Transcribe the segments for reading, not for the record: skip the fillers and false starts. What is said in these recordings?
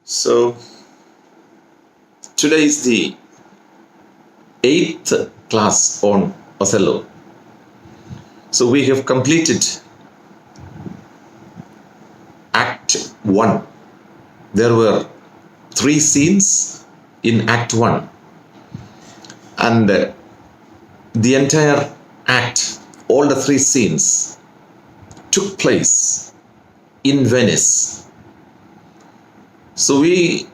So today is the 8th class on Othello. So we have completed Act 1. There were 3 scenes in Act 1, and the entire act, all the 3 scenes took place in Venice. So we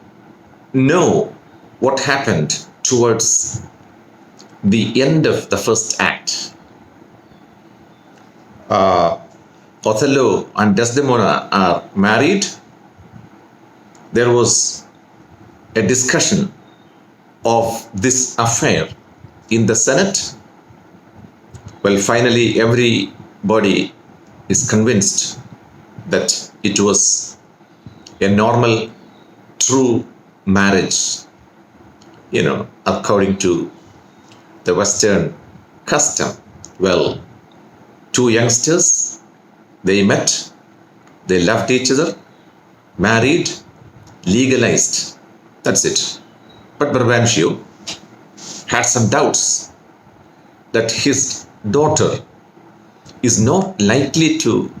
know what happened towards the end of the first act. Othello and Desdemona are married. There was a discussion of this affair in the Senate. Well, finally, everybody is convinced that it was a normal, true marriage, according to the Western custom. Well, 2 youngsters, they met, they loved each other, married, legalized. That's it. But Brabantio had some doubts that his daughter is not likely to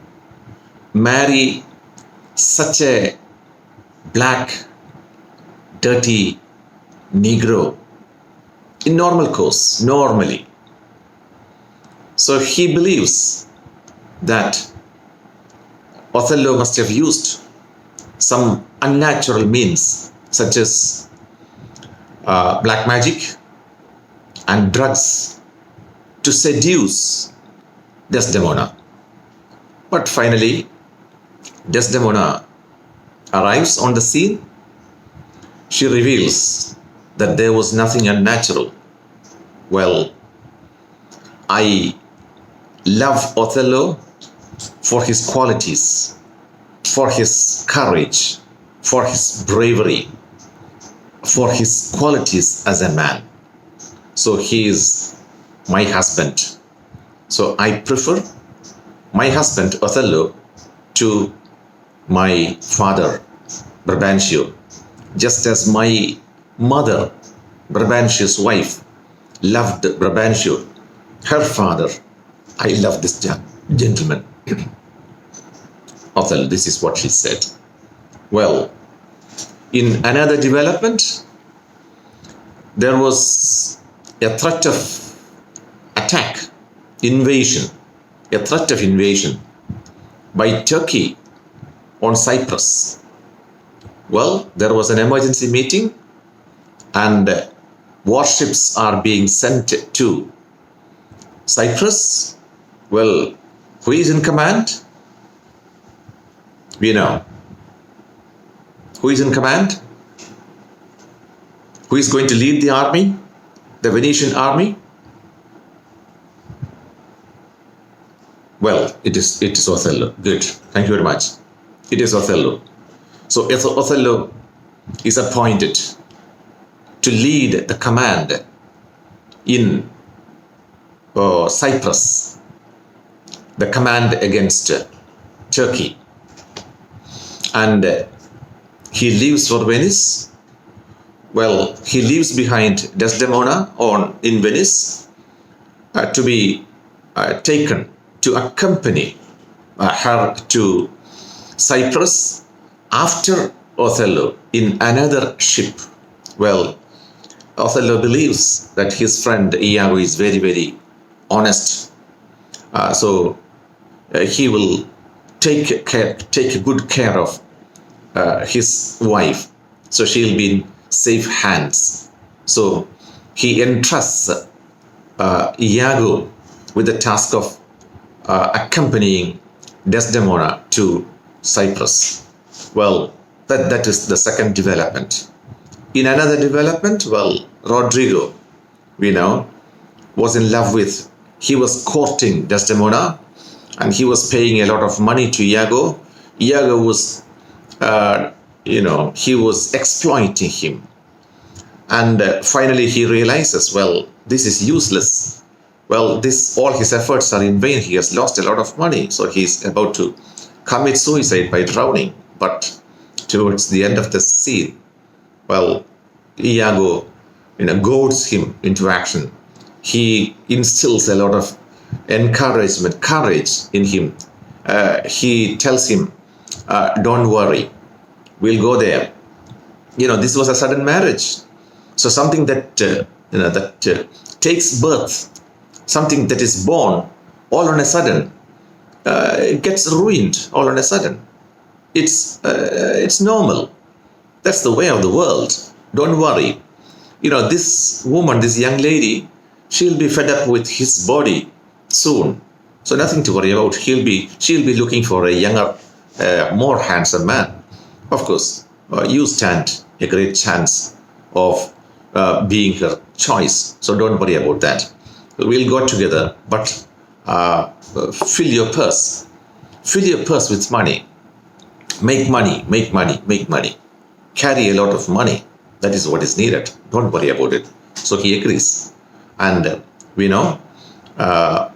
marry such a black, dirty Negro in normal course, normally. So he believes that Othello must have used some unnatural means such as black magic and drugs to seduce Desdemona. But finally, Desdemona arrives on the scene. She reveals that there was nothing unnatural. Well, I love Othello for his qualities, for his courage, for his bravery, for his qualities as a man. So he is my husband. So I prefer my husband Othello to my father Brabantio, just as my mother, Brabantio's wife, loved Brabantio, her father. I love this gentleman. Othello, this is what she said. Well, in another development, there was a threat of attack, invasion, a threat of invasion by Turkey on Cyprus. Well, there was an emergency meeting and warships are being sent to Cyprus. Well, who is in command? We know. Who is in command? Who is going to lead the army? The Venetian army? Well, it is Othello. Good. Thank you very much. It is Othello. So Othello is appointed to lead the command in Cyprus, the command against Turkey. And he leaves for Venice. Well, he leaves behind Desdemona in Venice to be taken to accompany her to Cyprus after Othello in another ship. Well, Othello believes that his friend Iago is very, very honest. So he will take good care of his wife. So she'll be in safe hands. So he entrusts Iago with the task of accompanying Desdemona to Cyprus. Well, that is the second development. In another development, well, Rodrigo, we know, was in love with, he was courting Desdemona and he was paying a lot of money to Iago. Iago was, he was exploiting him. And finally he realizes, well, this is useless. Well, all his efforts are in vain. He has lost a lot of money. So he's about to commit suicide by drowning. But towards the end of the scene, well, Iago, goads him into action. He instills a lot of encouragement, courage in him. He tells him, don't worry, we'll go there. This was a sudden marriage. So something that, takes birth, something that is born all on a sudden, it gets ruined all on a sudden. It's normal. That's the way of the world. Don't worry. This woman, this young lady, she'll be fed up with his body soon. So nothing to worry about. She'll be looking for a younger, more handsome man. Of course, you stand a great chance of being her choice. So don't worry about that. We'll go together, but fill your purse. Fill your purse with money. Make money, make money, make money. Carry a lot of money. That is what is needed. Don't worry about it. So he agrees. And we know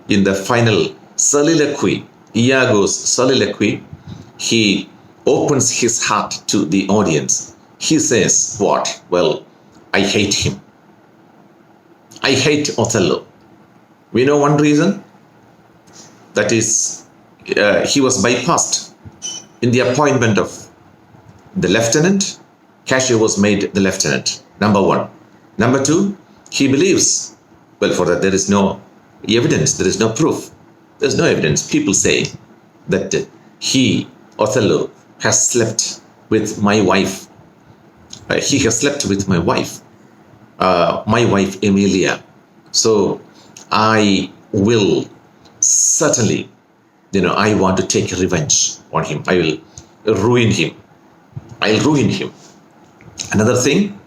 in the final soliloquy, Iago's soliloquy, he opens his heart to the audience. He says, what? Well, I hate him. I hate Othello. We know one reason. That is, he was bypassed in the appointment of the lieutenant. Cassio was made the lieutenant, number one. Number two, he believes, well, for that there is no evidence, there is no proof. There's no evidence. People say that he, Othello, has slept with my wife. He has slept with my wife Emilia. So I will certainly, I want to take revenge on him. I will ruin him. I'll ruin him. Another thing,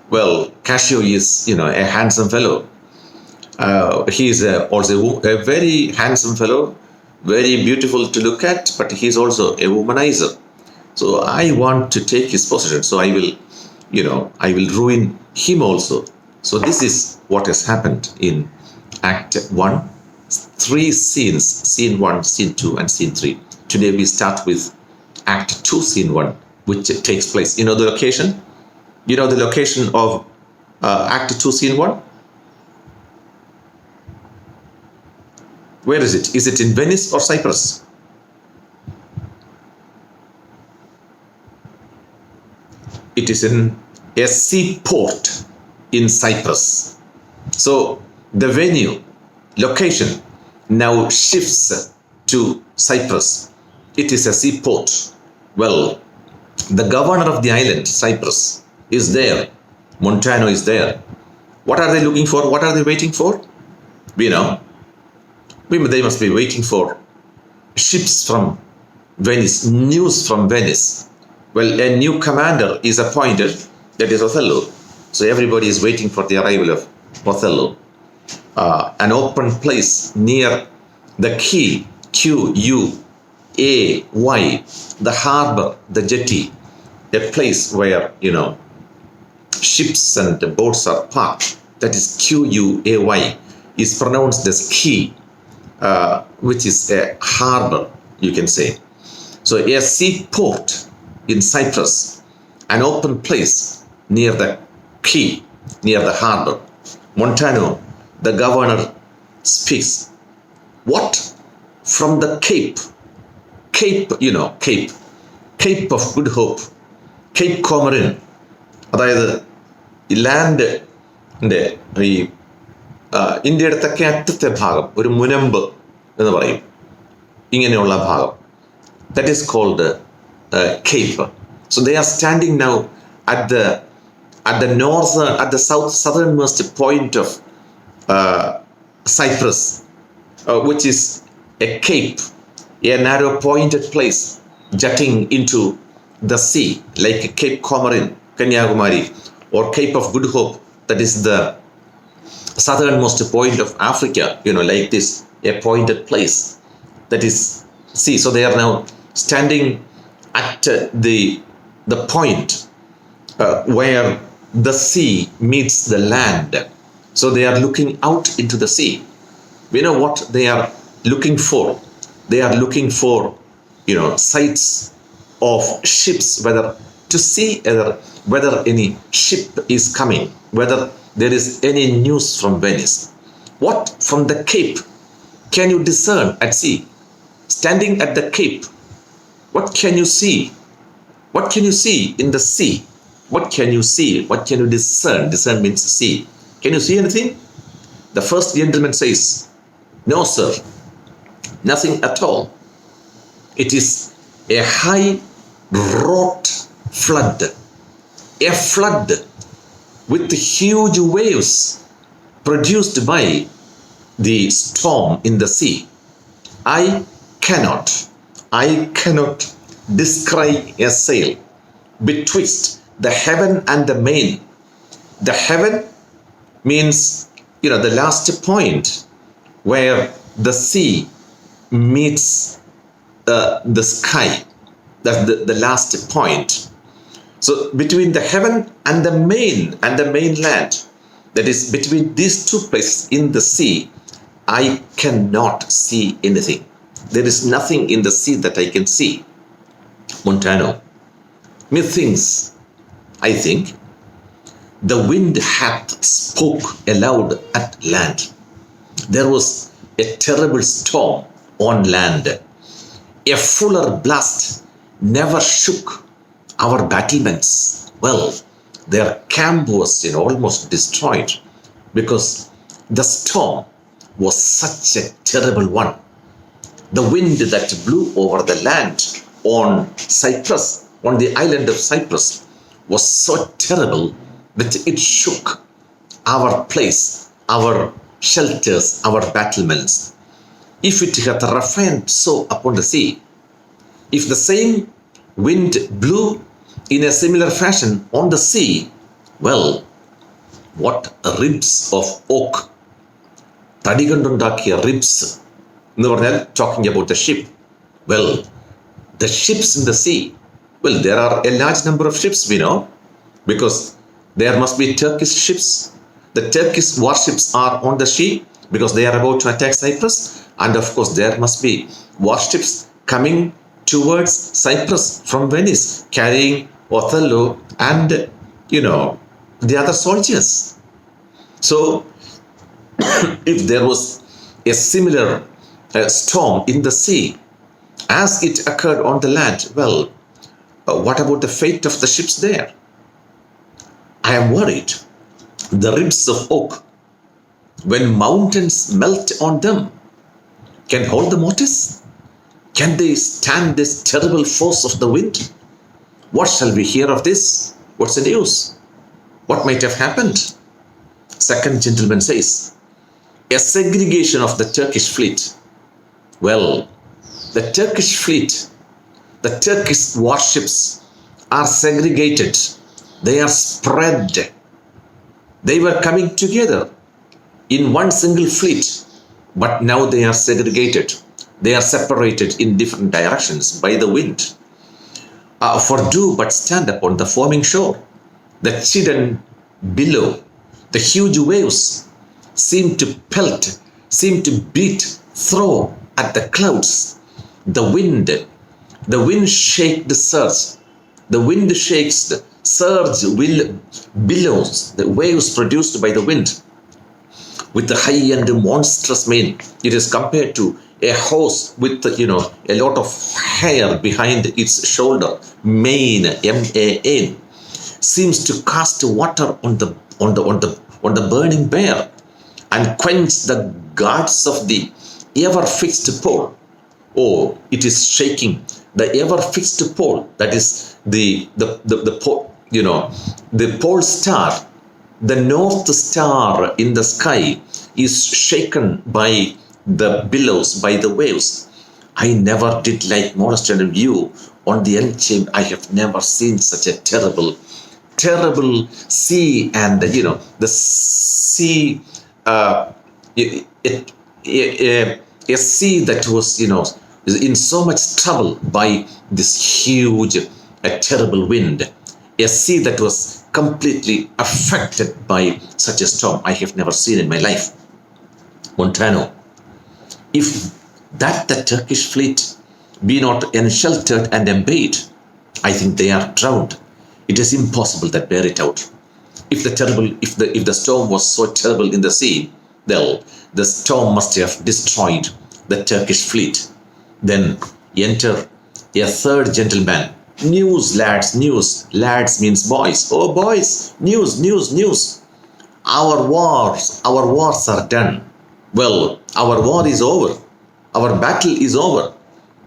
well, Cassio is, a handsome fellow. He is also a very handsome fellow, very beautiful to look at, but he's also a womanizer. So I want to take his position. So I will ruin him also. So this is what has happened in Act 1. 3 scenes, Scene 1, Scene 2, and Scene 3. Today we start with Act 2, Scene 1, which takes place. You know the location? You know the location of Act 2, Scene 1? Where is it? Is it in Venice or Cyprus? It is in a seaport in Cyprus. So the venue, location, now shifts to Cyprus. It is a seaport. Well, the governor of the island, Cyprus, is there. Montano is there. What are they looking for? What are they waiting for? We know. They must be waiting for ships from Venice, news from Venice. Well, a new commander is appointed, that is Othello. So everybody is waiting for the arrival of Othello. An open place near the quay, Quay, the harbor, the jetty, a place where, ships and boats are parked. That is Quay, is pronounced as quay, which is a harbor, you can say. So a seaport in Cyprus, an open place near the quay, near the harbor. Montano, the governor, speaks. What? From the Cape of Good Hope, Cape Comorin, അതായത് ഈ ലാൻഡിൻ്റെ ഈ ഇന്ത്യയുടെ തെക്കേ അറ്റത്തെ ഭാഗം, ഒരു മുനമ്പ് എന്ന് പറയും, ഇങ്ങനെയുള്ള ഭാഗം. That is called Cape. So they are standing now at the southernmost point of Cyprus, which is a cape, a narrow pointed place jutting into the sea, like Cape Comorin, Kanyakumari, or Cape of Good Hope, that is the southernmost point of Africa, like this, a pointed place that is sea. So they are now standing at the point where the sea meets the land. So they are looking out into the sea. We know what they are looking for. They are looking for, sights of ships, whether to see whether any ship is coming, whether there is any news from Venice. What from the Cape can you discern at sea? Standing at the Cape, what can you see? What can you see in the sea? What can you see? What can you discern? Discern means see. Can you see anything? The first gentleman says, no, sir, nothing at all. It is a high wrought flood, a flood with huge waves produced by the storm in the sea. I cannot descry a sail betwixt the heaven and the main. The heaven means, the last point where the sea meets the sky. That's the last point. So between the heaven and the mainland, that is between these two places in the sea, I cannot see anything. There is nothing in the sea that I can see. Montano, methinks, I think, the wind hath spoke aloud at land. There was a terrible storm on land. A fuller blast never shook our battlements. Well, their camp was almost destroyed because the storm was such a terrible one. The wind that blew over the land on Cyprus, on the island of Cyprus, was so terrible that it shook our place, our shelters, our battlements. If it hath raffined so upon the sea, if the same wind blew in a similar fashion on the sea, well, what ribs of oak, തടികൊണ്ടുണ്ടാക്കിയ ribs, എന്ന് പറഞ്ഞാൽ talking about the ship. Well, the ships in the sea, well, there are a large number of ships, we know, because there must be Turkish ships. The Turkish warships are on the sea because they are about to attack Cyprus, and of course there must be warships coming towards Cyprus from Venice, carrying Othello and the other soldiers. So if there was a similar storm in the sea as it occurred on the land, well, what about the fate of the ships there? I am worried. The ribs of oak, when mountains melt on them, can hold the mortise? Can they stand this terrible force of the wind? What shall we hear of this? What's the news? What might have happened? Second gentleman says, a segregation of the Turkish fleet. Well, the Turkish fleet, the Turkish warships are segregated. They are spread. They were coming together in one single fleet, but now they are segregated. They are separated in different directions by the wind. For do but stand upon the foaming shore. The chidden billow, the huge waves seem to pelt, seem to beat, throw at the clouds. The wind shake the surge. The wind shakes the surge, billows, the waves produced by the wind. With the high and monstrous mane, it is compared to a horse with a lot of hair behind its shoulder. Mane, M-A-N, seems to cast water on the burning bear and quench the guards of the ever-fixed pole. Oh, it is shaking the ever-fixed pole. That is the pole star, the north star in the sky is shaken by the billows, by the waves. I never did like Molested view on the Elchamber. I have never seen such a terrible sea, and the sea, a sea that was is in so much trouble by this huge, terrible wind. A sea that was completely affected by such a storm I have never seen in my life. Montano, if that the Turkish fleet be not unsheltered and embayed, I think they are drowned. It is impossible that bear it out. If the storm was so terrible in the sea, well, the storm must have destroyed the Turkish fleet. Then enter a third gentleman. News, lads, news. Lads means boys. Oh, boys, news, news, news. Our wars are done. Well, our war is over. Our battle is over.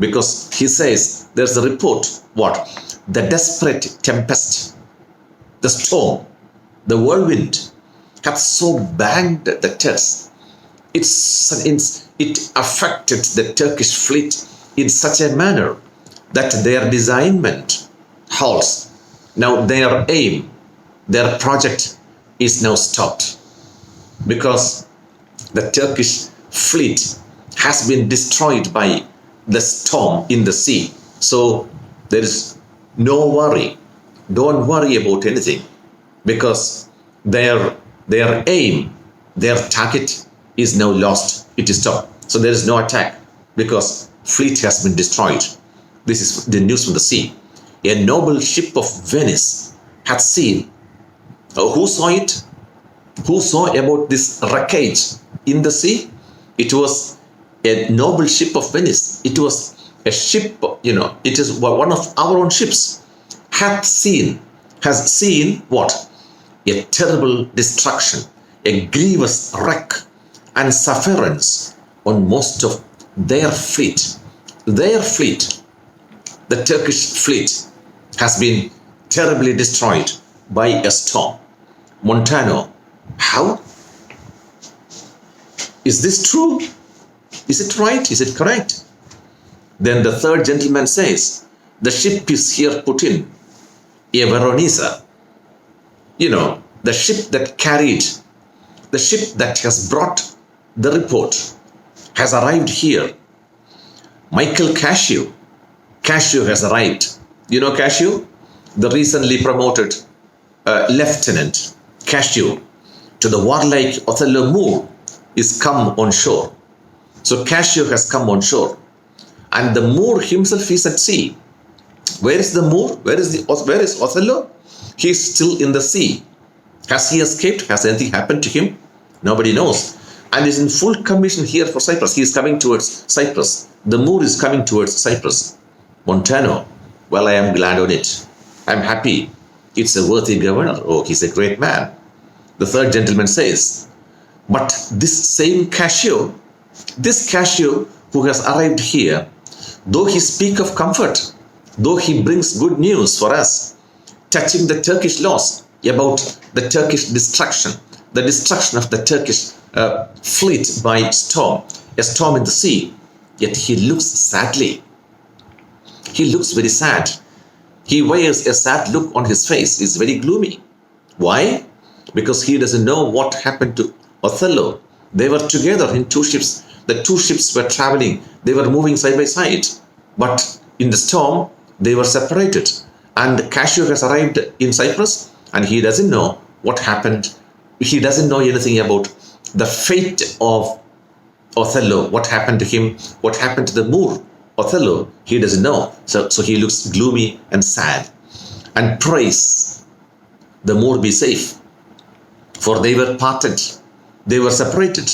Because he says, there's a report. What? The desperate tempest, the storm, the whirlwind hath so banged the Turks. It affected the Turkish fleet in such a manner that their designment halts. Now their aim, their project is now stopped because the Turkish fleet has been destroyed by the storm in the sea. So there is no worry. Don't worry about anything because their aim, their target is now lost. It is stopped. So there is no attack because fleet has been destroyed. This is the news from the sea. A noble ship of Venice had seen. Who saw it? Who saw about this wreckage in the sea? It was a noble ship of Venice. It was a ship, it is one of our own ships. Has seen what? A terrible destruction, a grievous wreck and sufferance on most of their fleet. Their fleet, the Turkish fleet, has been terribly destroyed by a storm. Montano, how? Is this true? Is it right? Is it correct? Then the third gentleman says, the ship is here put in, a Veronesa. The ship that carried, the ship that has brought the report has arrived here. Michael Cassio has arrived. You know Cassio? The recently promoted Lieutenant Cassio to the warlike Othello Moore is come on shore. So Cassio has come on shore. And the Moor himself is at sea. Where is the Moor? Where is Othello? He is still in the sea. Has he escaped? Has anything happened to him? Nobody knows. And is in full commission here for Cyprus. He is coming towards Cyprus. The Moor is coming towards Cyprus. Montano, well, I am glad on it. I am happy. It's a worthy governor. Oh, he's a great man. The third gentleman says, but this same Cassio, who has arrived here, though he speak of comfort, though he brings good news for us, touching the Turkish loss, about the Turkish destruction, the destruction of the Turkish fleet by storm, a storm in the sea, yet he looks sadly. He looks very sad. He wears a sad look on his face. He's very gloomy. Why? Because he doesn't know what happened to Othello. They were together in two ships. The two ships were traveling. They were moving side by side. But in the storm, they were separated. And Cassio has arrived in Cyprus and he doesn't know what happened. He doesn't know anything about the fate of Othello, what happened to him, what happened to the Moor. Othello, he doesn't know. So he looks gloomy and sad. And prays the Moor be safe. For they were parted, they were separated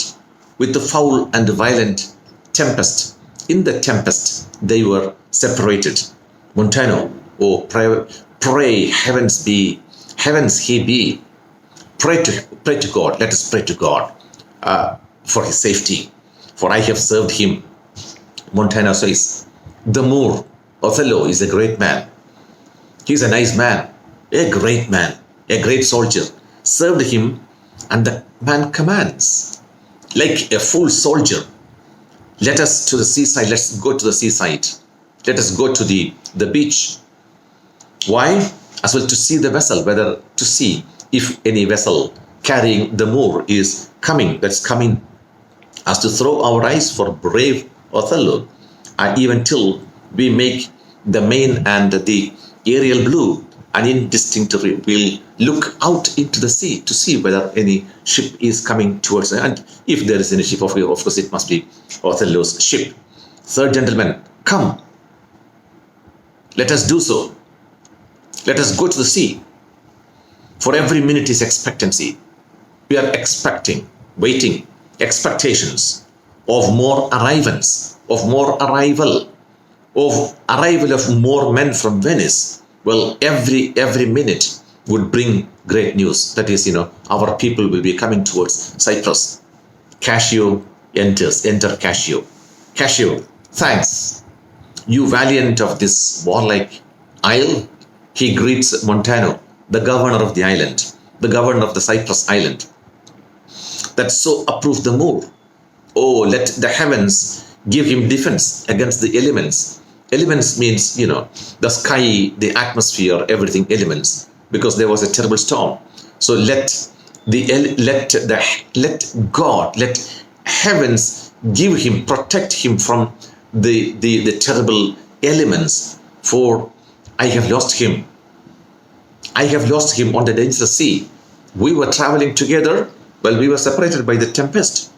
with the foul and violent tempest. In the tempest, they were separated. Montano, oh, pray heavens he be. Pray to God. Let us pray to God for his safety. For I have served him. Montano says, the Moor, Othello, is a great man. He is a nice man, a great soldier. Served him, and the man commands, like a full soldier, let us to the seaside, let's go to the seaside. Let us go to the beach. Why? As well to see the vessel, whether to see if any vessel carrying the Moor is coming, that's coming, as to throw our eyes for brave Othello, and even till we make the main and the aerial blue and indistinctly we'll look out into the sea to see whether any ship is coming towards us. And if there is any ship, of course it must be Othello's ship. Third gentleman, come, let us do so. Let us go to the sea. For every minute is expectancy. We are expecting, waiting, expectations of more arrivals, of arrival of more men from Venice. Well, every minute would bring great news. That is, our people will be coming towards Cyprus. Cassio enter Cassio. Cassio, thanks, you valiant of this warlike isle. He greets Montano, the governor of the island, the governor of the Cyprus island, that so approved the move. Oh, let the heavens give him defense against the elements. Elements means, the sky, the atmosphere, everything elements, because there was a terrible storm. So let God, let heavens give him, protect him from the terrible elements. For I have lost him. I have lost him on the dangerous sea. We were traveling together. Well, we were separated by the tempest.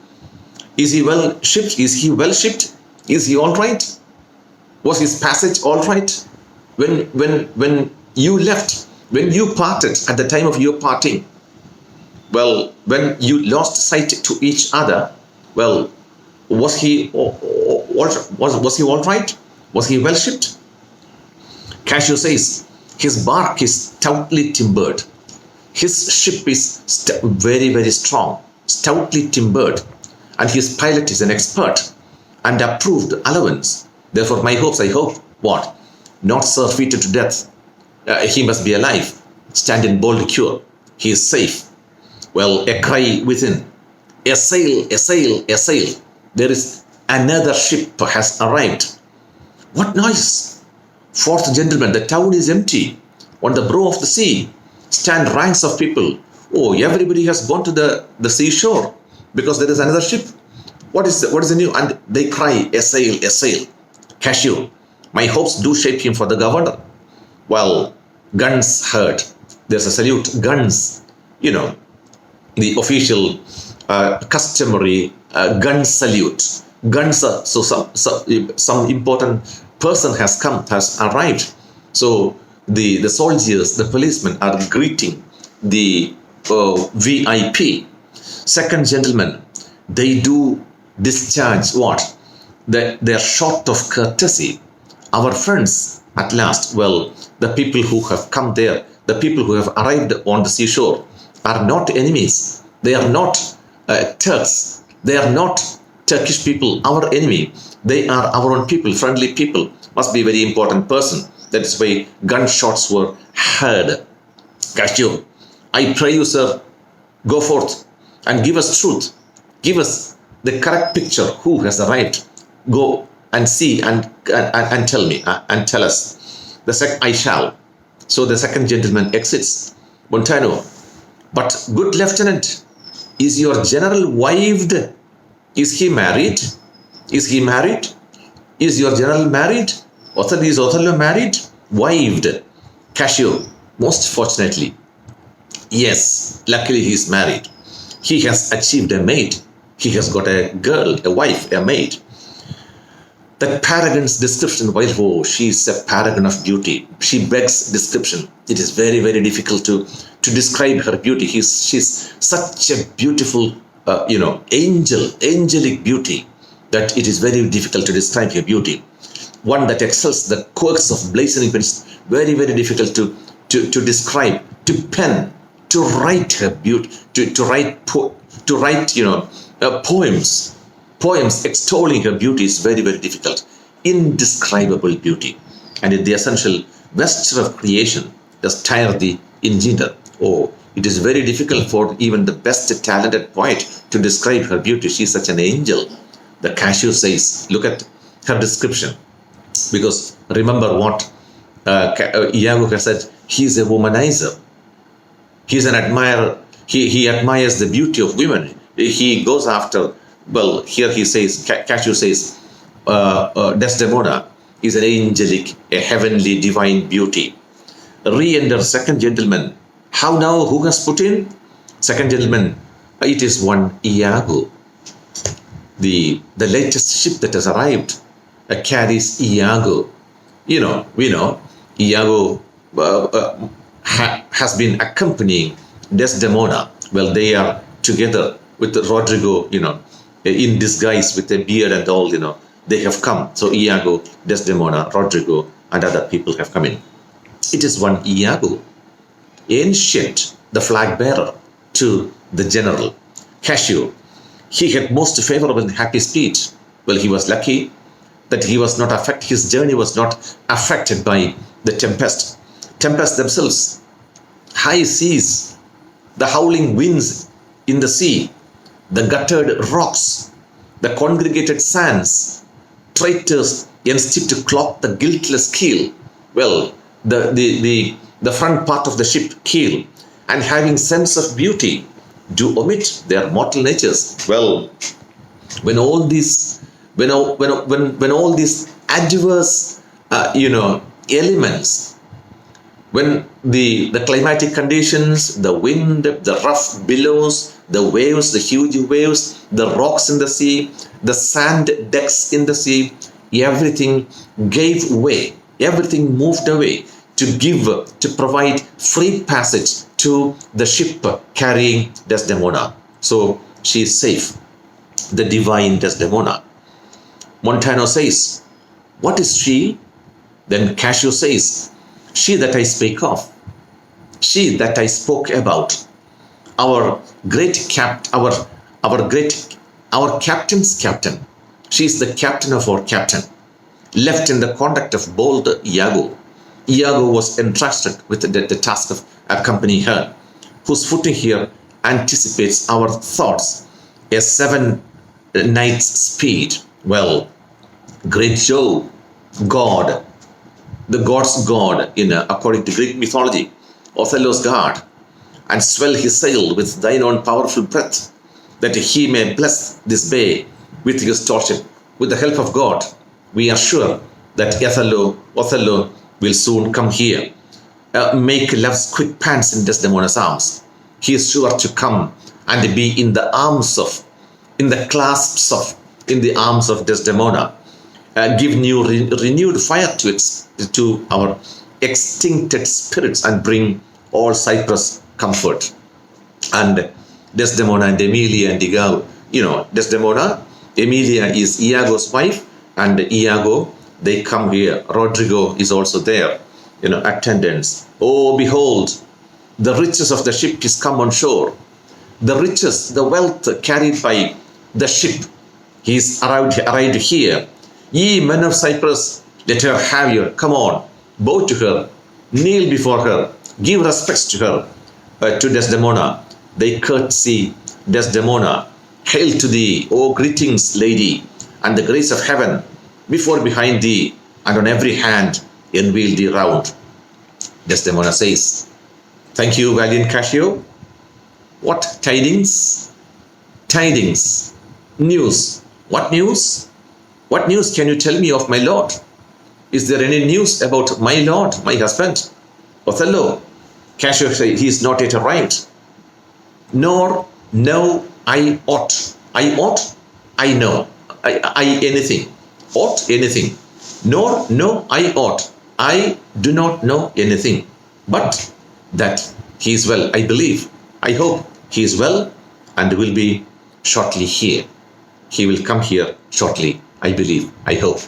Is he well shipped? Is he well shipped? Is he all right? Was his passage all right? When you left, when you parted at the time of your parting, well, when you lost sight to each other, well, was he all right? Was he well shipped? Cassio says, his bark is stoutly timbered. His ship is very, very strong, stoutly timbered, and his pilot is an expert and approved allowance. Therefore, my hopes, I hope, what? Not surfeited to death. He must be alive. Stand in bold cure. He is safe. Well, a cry within. A sail, a sail, a sail. There is another ship has arrived. What noise? Fourth gentleman, the town is empty. On the brow of the sea stand ranks of people. Oh, everybody has gone to the seashore because there is another ship. What is the new? And they cry, a sail, a sail. Cassio, my hopes do shape him for the governor. Well, guns heard. There's a salute. Guns, the official customary gun salute. Guns are, so some important person has arrived. So the soldiers, the policemen are greeting the VIP. Second gentlemen, they do discharge what? Their short of courtesy. Our friends at last, well, the people who have come there, the people who have arrived on the seashore are not enemies. They are not Turks. They are not Turkish people, our enemy. They are our own people, friendly people. Must be a very important person. That is why gunshots were heard. Cassio, I pray you, sir, go forth and give us truth. Give us the correct picture. Who has arrived? Go and see and tell me and tell us. I shall. So the second gentleman exits. Montano, but good lieutenant, is your general wived? Is he married? Is he married? Is your general married? Is Othello married? Wived. Cassio, most fortunately, yes, luckily he is married. He has achieved a mate. He has got a girl, a wife, a maid. That paragon's description, while she is a paragon of beauty, she begs description. It is very, very difficult to describe her beauty. She's such a beautiful, angelic beauty, that it is very difficult to describe her beauty. One that excels the quirks of blazoning, but it's very, very difficult to describe, to pen, to write her beauty, to write poems extolling her beauty is very, very difficult. Indescribable beauty. And in the essential vesture of creation, does tire the engineer. Oh, it is very difficult for even the best talented poet to describe her beauty. She is such an angel. The Cassio says, look at her description. Because remember what Iago has said, he is a womanizer. He is an admirer. He admires the beauty of women. He goes after, well, here he says, Cassio says, Desdemona is an angelic, a heavenly, divine beauty. Re-enter second gentleman. How now? Who has put in? Second gentleman, it is one Iago. The latest ship that has arrived carries Iago. We know Iago has been accompanying Desdemona. Well, they are together with Rodrigo, in disguise with a beard and all, they have come. So Iago, Desdemona, Rodrigo, and other people have come in. It is one Iago, ancient, the flag bearer to the general Cassio. He had most favorable and happy speech. Well, he was lucky that he was not affected, his journey was not affected by the tempest. Tempests themselves, high seas, the howling winds in the sea, the guttered rocks, the congregated sands, traitors enstepped to clog the guiltless keel. Well, the front part of the ship keel, and having sense of beauty, do omit their mortal natures. Well, when all these when all these adverse elements, when the climatic conditions, the wind, the rough billows, the waves, the huge waves, the rocks in the sea, the sand decks in the sea, everything gave way, everything moved away to provide free passage to the ship carrying Desdemona. So she is safe, the divine Desdemona. Montano says, what is she? Then Cassio says, she that I speak of, she that I spoke about, our captain's captain. She is the captain of our captain, left in the conduct of bold Iago. Iago was entrusted with the task of accompanying her, whose footing here anticipates our thoughts, a 7 nights speed. Well, great Jove, God, the god's god, according to Greek mythology, Othello's god, and swell his sail with thine own powerful breath, that he may bless this bay with his stewardship. With the help of God, we are sure that Othello will soon come here, make love's quick pants in Desdemona's arms. He is sure to come and be in the arms of Desdemona, give renewed fire to our extincted spirits, and bring all Cyprus comfort. And Desdemona and Emilia and Iago, Desdemona, Emilia is Iago's wife, and Iago, they come here. Rodrigo is also there, attendants. Oh, behold, the riches of the ship is come on shore. The riches, the wealth carried by the ship, he is arrived here. Ye men of Cyprus, let her have you. Come on, bow to her, kneel before her, give respects to her. To Desdemona, they curtsy. Desdemona, hail to thee, O greetings, lady, and the grace of heaven before, behind thee, and on every hand enveil thee round. Desdemona says, thank you, valiant Cassio. What tidings? Tidings. News. What news? What news can you tell me of my lord? Is there any news about my lord, my husband? Othello. Cassio says, he is not yet arrived. Nor know I ought. I ought? I know. I anything. Ought anything. Nor know I ought. I do not know anything. But that he is well, I believe. I hope he is well and will be shortly here. He will come here shortly, I believe, I hope.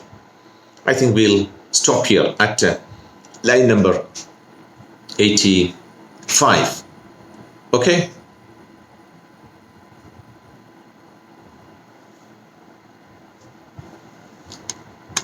I think we'll stop here at line number 85. Okay?